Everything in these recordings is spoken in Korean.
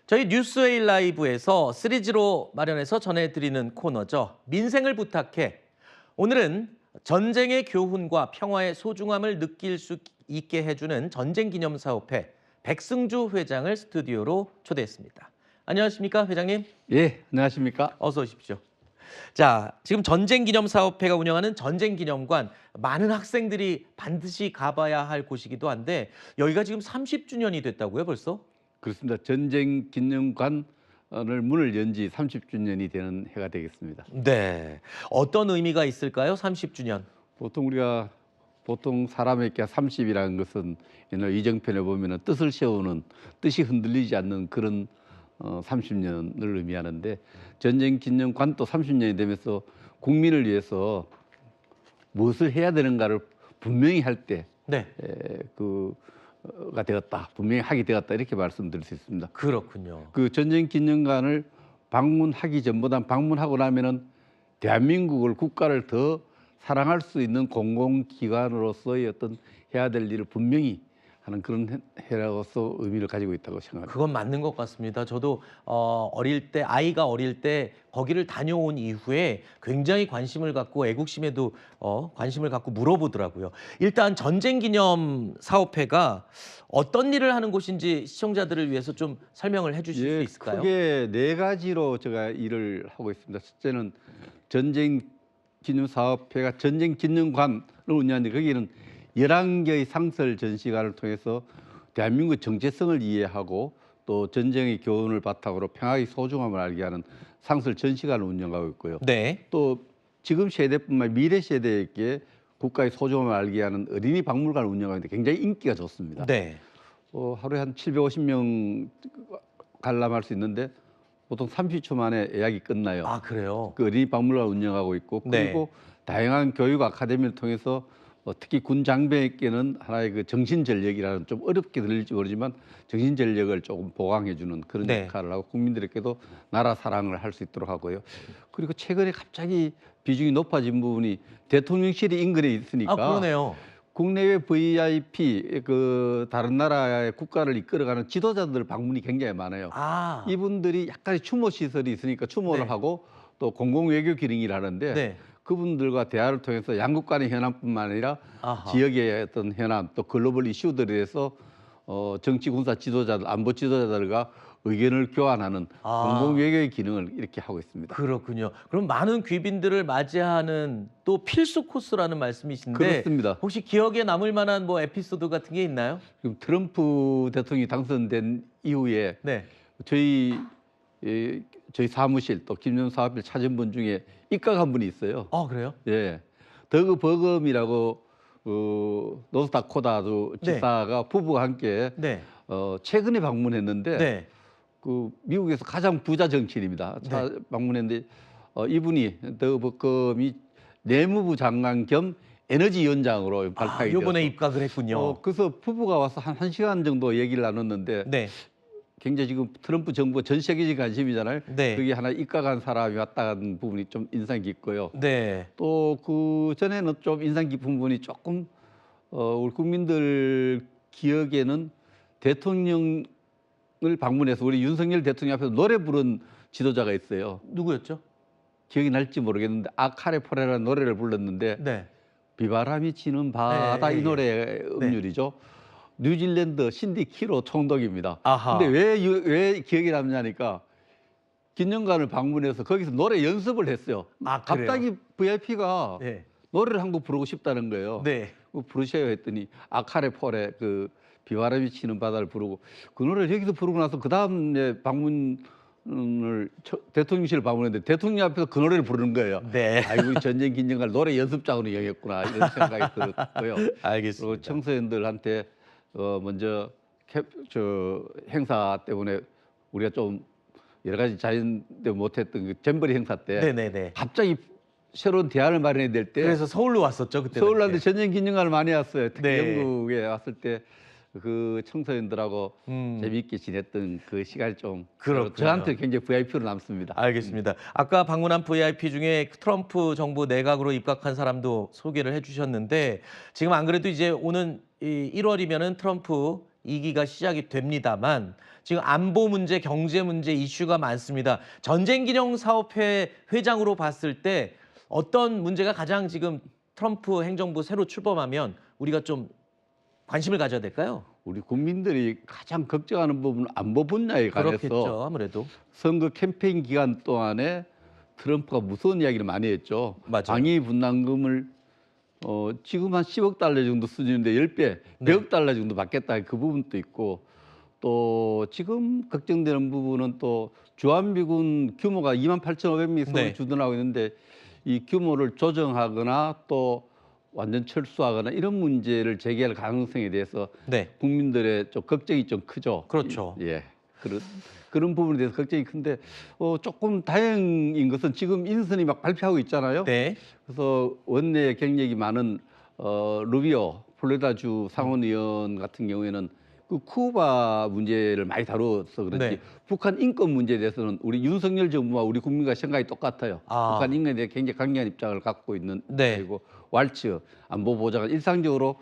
저희 뉴스웨이 라이브에서 시리즈로 마련해서 전해드리는 코너죠. 민생을 부탁해. 오늘은 전쟁의 교훈과 평화의 소중함을 느낄 수 있게 해주는 전쟁기념사업회 백승주 회장을 스튜디오로 초대했습니다. 안녕하십니까, 회장님? 예, 안녕하십니까? 어서 오십시오. 자, 지금 전쟁기념사업회가 운영하는 전쟁기념관, 많은 학생들이 반드시 가봐야 할 곳이기도 한데 여기가 지금 30주년이 됐다고요, 벌써? 그렇습니다. 전쟁 기념관을 문을 연 지 30주년이 되는 해가 되겠습니다. 네. 어떤 의미가 있을까요? 30주년. 보통 사람에게 30이라는 것은 옛날 이정편에 보면은 뜻을 세우는 뜻이 흔들리지 않는 그런 30년을 의미하는데 전쟁 기념관도 30년이 되면서 국민을 위해서 무엇을 해야 되는가를 분명히 할 때 네. 가 되었다. 분명히 하게 되었다. 이렇게 말씀드릴 수 있습니다. 그렇군요. 그 전쟁 기념관을 방문하기 전보다 방문하고 나면은 대한민국을 국가를 더 사랑할 수 있는 공공기관으로서의 어떤 해야 될 일을 분명히 하는 그런 해라고서 의미를 가지고 있다고 생각합니다. 그건 맞는 것 같습니다. 저도 아이가 어릴 때 거기를 다녀온 이후에 굉장히 관심을 갖고 애국심에도 관심을 갖고 물어보더라고요. 일단 전쟁기념사업회가 어떤 일을 하는 곳인지 시청자들을 위해서 좀 설명을 해주실 수 있을까요? 크게 네 가지로 제가 일을 하고 있습니다. 첫째는 전쟁기념사업회가 전쟁기념관을 운영하는데 거기는 11개의 상설 전시관을 통해서 대한민국 정체성을 이해하고 또 전쟁의 교훈을 바탕으로 평화의 소중함을 알게 하는 상설 전시관을 운영하고 있고요. 네. 또 지금 세대뿐만 미래 세대에게 국가의 소중함을 알게 하는 어린이 박물관을 운영하는데 굉장히 인기가 좋습니다. 네. 하루에 한 750명 관람할 수 있는데 보통 30초 만에 예약이 끝나요. 아, 그래요? 그 어린이 박물관을 운영하고 있고 그리고 다양한 교육 아카데미를 통해서 특히 군 장병에게는 하나의 그 정신전력이라는 좀 어렵게 들릴지 모르지만 정신전력을 조금 보강해주는 그런 역할을 하고 국민들에게도 나라 사랑을 할 수 있도록 하고요. 그리고 최근에 갑자기 비중이 높아진 부분이 대통령실이 인근에 있으니까 아, 그러네요. 국내외 VIP 다른 나라의 국가를 이끌어가는 지도자들 방문이 굉장히 많아요. 아. 이분들이 약간의 추모 시설이 있으니까 추모를 하고 또 공공 외교 기능을 하는데 그분들과 대화를 통해서 양국 간의 현안뿐만 아니라 지역의 어떤 현안 또 글로벌 이슈들에 대해서 정치 군사 지도자들 안보 지도자들과 의견을 교환하는 공공 외교의 기능을 이렇게 하고 있습니다. 그렇군요. 그럼 많은 귀빈들을 맞이하는 또 필수 코스라는 말씀이신데 그렇습니다. 혹시 기억에 남을 만한 뭐 에피소드 같은 게 있나요? 지금 트럼프 대통령이 당선된 이후에 저희 사무실 또 기념사업을 찾은 분 중에 입각한 분이 있어요. 아, 그래요? 예, 더그 버금이라고 노스다코다주 지사가 부부가 함께 최근에 방문했는데 그 미국에서 가장 부자 정치인입니다. 방문했는데 이분이 더그 버금이 내무부 장관 겸 에너지위원장으로 발탁이 되었어요. 이번에 입각을 했군요. 그래서 부부가 와서 한 1시간 정도 얘기를 나눴는데 굉장히 지금 트럼프 정부가 전 세계적 관심이잖아요. 그게 하나 입각한 사람이 왔다는 부분이 좀 인상 깊고요. 또 그 전에는 좀 인상 깊은 부분이 조금 우리 국민들 기억에는 대통령을 방문해서 우리 윤석열 대통령 앞에서 노래 부른 지도자가 있어요. 누구였죠? 기억이 날지 모르겠는데 아카레포레라는 노래를 불렀는데 비바람이 치는 바다 이 노래 음률이죠. 뉴질랜드 신디 키로 총독입니다. 근데 왜 기억이 남냐니까 기념관을 방문해서 거기서 노래 연습을 했어요. 갑자기 VIP가 노래를 한 곡 부르고 싶다는 거예요. 부르셔요 했더니 아카레포레 그 비바람이 치는 바다를 부르고 그 노래를 여기서 부르고 나서 그 다음에 방문을 대통령실을 방문했는데 대통령 앞에서 그 노래를 부르는 거예요. 아이고 전쟁 기념관 노래 연습장으로 이용했구나 이런 생각이 들었고요. 알겠습니다. 그리고 청소년들한테 먼저 행사 때문에 우리가 좀 여러 가지 자연대 못했던 그 잼버리 행사 때 갑자기 새로운 대안을 마련해야 될 때 그래서 서울로 왔었죠 그때. 서울 왔는데 전쟁 기념관을 많이 왔어요. 특히 영국에 왔을 때 그 청소년들하고 재미있게 지냈던 그 시간이 좀 저한테 굉장히 VIP로 남습니다. 알겠습니다. 아까 방문한 VIP 중에 트럼프 정부 내각으로 입각한 사람도 소개를 해주셨는데 지금 안 그래도 이제 오는 1월이면은 트럼프 2기가 시작이 됩니다만 지금 안보 문제, 경제 문제 이슈가 많습니다. 전쟁기념사업회 회장으로 봤을 때 어떤 문제가 가장 지금 트럼프 행정부 새로 출범하면 우리가 좀 관심을 가져야 될까요? 우리 국민들이 가장 걱정하는 부분은 안보 분야에 관해서 그렇겠죠, 아무래도. 선거 캠페인 기간 동안에 트럼프가 무서운 이야기를 많이 했죠. 맞아요. 방위 분담금을 지금 한 10억 달러 정도 수준인데 10배, 네. 100억 달러 정도 받겠다 그 부분도 있고 또 지금 걱정되는 부분은 또 주한미군 규모가 28,500명이 서울 네. 주둔하고 있는데 이 규모를 조정하거나 또 완전 철수하거나 이런 문제를 제기할 가능성에 대해서 네. 국민들의 좀 걱정이 좀 크죠. 그렇죠. 예, 그런 부분에 대해서 걱정이 큰데 조금 다행인 것은 지금 인선이 막 발표하고 있잖아요. 네. 그래서 원내 경력이 많은 루비오 플로리다주 상원의원 같은 경우에는 그 쿠바 문제를 많이 다루어서 그렇지 네. 북한 인권 문제에 대해서는 우리 윤석열 정부와 우리 국민과 생각이 똑같아요. 북한 인권에 대해 굉장히 강경한 입장을 갖고 있는 네. 그리고 왈츠 안보보좌관 일상적으로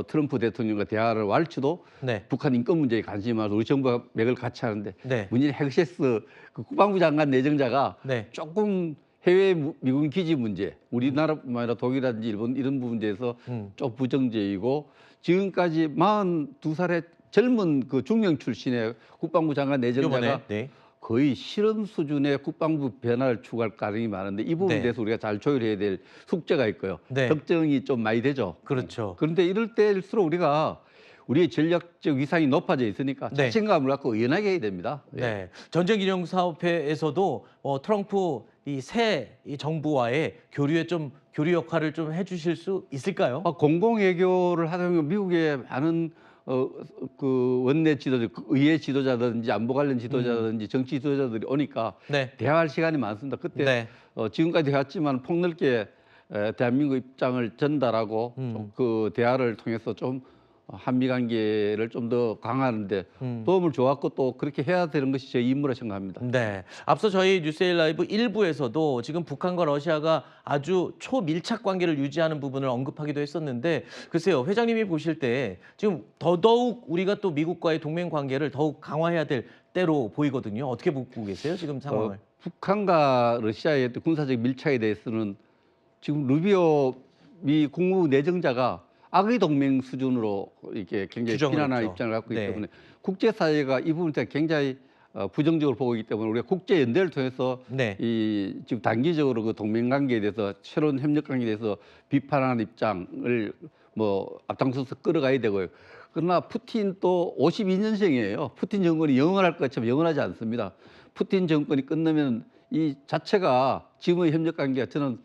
트럼프 대통령과 대화를 왈츠도 네. 북한 인권 문제에 관심이 많아서 우리 정부가 맥을 같이 하는데 네. 문재인 헥셰스 그 국방부 장관 내정자가 네. 조금 해외 미군 기지 문제, 우리나라뿐만 아니라 독일이라든지 일본 이런 부분에서 좀 부정적이고 지금까지 42살의 젊은 그 중령 출신의 국방부 장관 내정자가 네. 거의 실현 수준의 국방부 변화를 추구할 가능성이 많은데 이 부분에 네. 대해서 우리가 잘 조율해야 될 숙제가 있고요. 네. 걱정이 좀 많이 되죠. 그렇죠. 그런데 이럴 때일수록 우리가 우리의 전략적 위상이 높아져 있으니까 네. 자신감을 갖고 의연하게 해야 됩니다. 네. 전쟁기념사업회에서도 트럼프 이 새 정부와의 교류 역할을 좀 해주실 수 있을까요? 공공외교를 하다 보면 미국의 많은 그 원내 지도자, 의회 지도자든지 안보 관련 지도자든지 정치 지도자들이 오니까 네. 대화할 시간이 많습니다. 그때 네. 지금까지 해왔지만 폭넓게 대한민국 입장을 전달하고 그 대화를 통해서 좀 한미 관계를 좀 더 강화하는데 도움을 줘왔고 또 그렇게 해야 되는 것이 제 임무라 생각합니다. 네. 앞서 저희 뉴스에일 라이브 1부에서도 지금 북한과 러시아가 아주 초밀착 관계를 유지하는 부분을 언급하기도 했었는데 글쎄요, 회장님이 보실 때 지금 더더욱 우리가 또 미국과의 동맹 관계를 더욱 강화해야 될 때로 보이거든요. 어떻게 보고 계세요, 지금 상황을? 북한과 러시아의 군사적 밀착에 대해서는 지금 루비오 미 국무부 내정자가 악의 동맹 수준으로 이렇게 굉장히 비난하는 입장을 갖고 있기 때문에 국제사회가 이 부분에 대해 굉장히 부정적으로 보고 있기 때문에 우리가 국제 연대를 통해서 이 지금 단기적으로 그 동맹 관계에 대해서 새로운 협력 관계에 대해서 비판하는 입장을 뭐 앞장서서 끌어가야 되고요. 그러나 푸틴 또 52년생이에요. 푸틴 정권이 영원할 것처럼 영원하지 않습니다. 푸틴 정권이 끝나면 이 자체가 지금의 협력 관계가 저는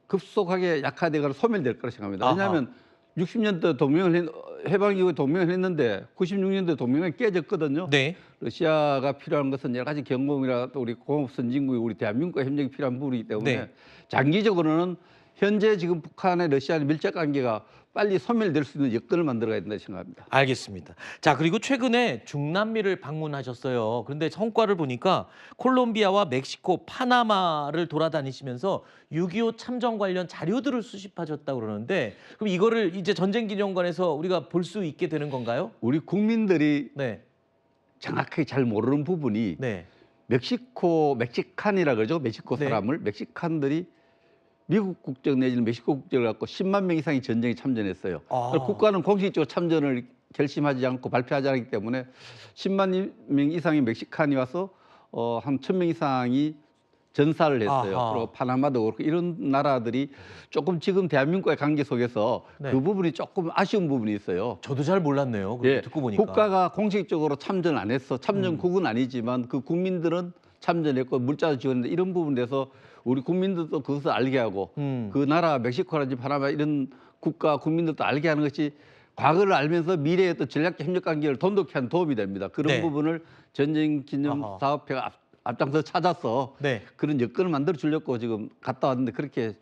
급속하게 약화되거나 소멸될 거라 생각합니다. 왜냐하면 60년대 해방 이후에 동맹을 했는데 96년대 동맹이 깨졌거든요. 네. 러시아가 필요한 것은 여러 가지 경공이라 또 우리 공업 선진국이 우리 대한민국과 협력이 필요한 부분이기 때문에 장기적으로는 현재 지금 북한의 러시아의 밀착 관계가 빨리 소멸될 수 있는 여건을 만들어야 된다 생각합니다. 알겠습니다. 자, 그리고 최근에 중남미를 방문하셨어요. 그런데 성과를 보니까 콜롬비아와 멕시코, 파나마를 돌아다니시면서 6.25 참전 관련 자료들을 수집하셨다고 그러는데 그럼 이거를 이제 전쟁기념관에서 우리가 볼 수 있게 되는 건가요? 우리 국민들이 정확하게 잘 모르는 부분이 멕시칸이라 그러죠. 멕시코 사람을 멕시칸들이 미국 국적 내지는 멕시코 국적을 갖고 10만 명 이상이 전쟁에 참전했어요. 국가는 공식적으로 참전을 결심하지 않고 발표하지 않기 때문에 10만 명 이상의 멕시칸이 와서 한 1,000명 이상이 전사를 했어요. 그리고 파나마도 그렇고 이런 나라들이 조금 지금 대한민국과의 관계 속에서 그 부분이 조금 아쉬운 부분이 있어요. 저도 잘 몰랐네요. 듣고 보니까. 국가가 공식적으로 참전 안 했어. 참전국은 아니지만 그 국민들은 참전했고 물자도 지원했는데 이런 부분에서 우리 국민들도 그것을 알게 하고 그 나라 멕시코라든지 파나마 이런 국가 국민들도 알게 하는 것이 과거를 알면서 미래의 또 전략적 협력 관계를 돈독히 하는 도움이 됩니다. 그런 부분을 전쟁기념사업회가 앞장서 찾아서 그런 여건을 만들어 주려고 지금 갔다 왔는데 그렇게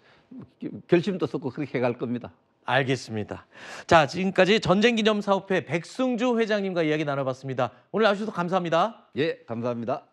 결심도 썼고 그렇게 해갈 겁니다. 알겠습니다. 자, 지금까지 전쟁기념사업회 백승주 회장님과 이야기 나눠봤습니다. 오늘 나와주셔서 감사합니다. 예, 감사합니다.